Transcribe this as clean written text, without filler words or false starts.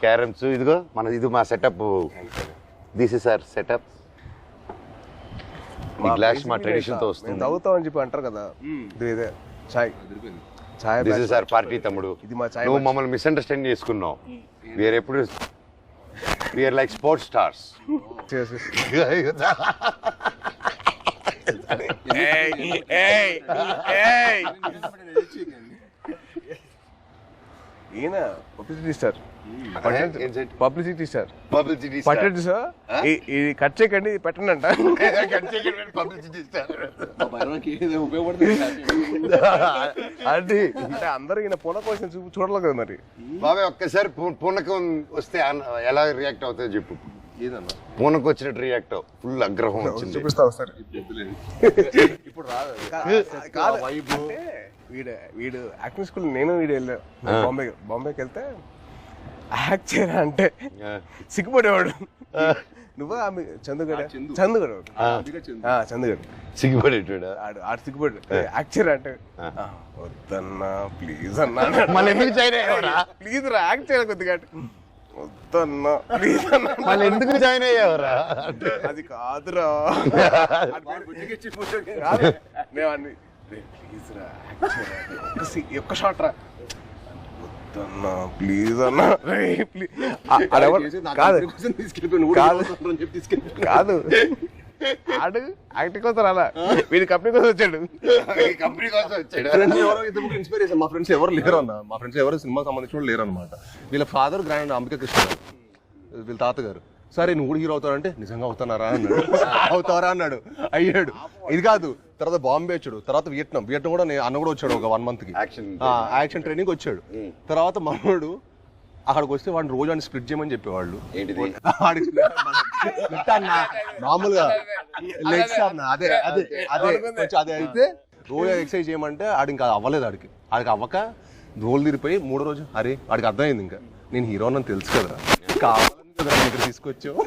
Carroms. ఇదిగో ఇది మా setup. This is our setup. ఈ గ్లాస్ మా ట్రెడిషన్ తో వస్తుంది. తాగుతాం అని చెప్పి అంటారు కదా, ఇదే చాయ్. దిస్ ఇస్ అవర్ పార్టీ తమ్ముడు. నువ్వు మమ్మల్ని మిస్అండర్స్టాండ్ చేసుకున్నావు. వీఆర్ ఎప్పుడు వీఆర్ లైక్ స్పోర్ట్స్ స్టార్స్. ఈయన publicity star. Publicity star. Publicity పట్టండి సార్, ఇది కట్ చేయకండి, పెట్టండి అంట. పబ్లిసిటీ స్టార్ అది అంటే అందరూ ఈయన పూనకం వచ్చిన చూడలేదు కదా మరి. బాబాయ్ ఒక్కసారి పూనకం వస్తే ఎలా రియాక్ట్ అవుతుందో చెప్పు. ఏదన్నా పూనకం వచ్చినట్టు రియాక్ట్ అవ్వు. ఫుల్ అగ్రహం వచ్చింది. చూపిస్తావు సార్. ఇప్పుడు రాదు కాదు. అంటే వీడు యాక్టింగ్ స్కూల్ నేను వీడు వెళ్ళాను బాంబేకి వెళ్తే యాక్ట్ చేయరా అంటే సిగ్గుపడేవాడు. నువ్వు ఆమె చందుగడ సిగ్గుపడేటాడు. ఆడు సిగ్గుపడు. యాక్ట్ చేయరా అంటే వద్దన్నా ప్లీజ్ అన్నా. మళ్ళీ ఎందుకు జాయిన్ అయ్యావరా? ప్లీజ్ రా యాక్ట్ చేయరా కొద్దిగా. వద్దన్నా ప్లీజ్ అన్నా. మళ్ళీ ఎందుకు జాయిన్ అయ్యావరా? అది కాదురా. మేము అన్ని ప్లీజ్ రా యాక్ట్ చేయరా, ఒక్క షాట్ రా. వద్దన్నా ప్లీజ్ అన్నా ప్లీజ్. కాదు ఆడు యాక్టింగ్ కోసం అలా, వీడి కంపెనీ కోసం వచ్చాడు. కంపెనీ కోసం వచ్చాడు. ఇన్స్పిరేషన్. మా ఫ్రెండ్స్ ఎవరు లేరు అన్న. మా ఫ్రెండ్స్ ఎవరు సినిమా సంబంధించిన లేరు అనమాట. వీళ్ళ ఫాదర్ గ్రాండ్ అంబికా కృష్ణ, వీళ్ళ తాతగారు. సరే నువ్వు కూడా హీరో అవుతావంటే నిజంగా అవుతానారా అన్నాడు. అవుతారా అన్నాడు. అయ్యాడు. ఇది కాదు, తర్వాత బాంబే వచ్చాడు, తర్వాత వియట్నాం కూడా అన్న కూడా వచ్చాడు ఒక 1 month కి యాక్షన్ ట్రైనింగ్ వచ్చాడు. తర్వాత మనోడు అక్కడికి వస్తే వాడిని రోజు అని స్ప్లిట్ చేయమని చెప్పేవాళ్ళు. మామూలుగా లెగ్స్ అన్న అదే అదే అదే అదే అయితే రోజు ఎక్సర్సైజ్ చేయమంటే ఆడికి ఇంకా అవ్వలేదు. ఆడికి అవ్వక రోల్ తీరిపోయి 3వ రోజు అరే ఆడికి అర్థమైంది ఇంకా నేను హీరో అని తెలుసు కదరా, కావాలని తీసుకొచ్చావు.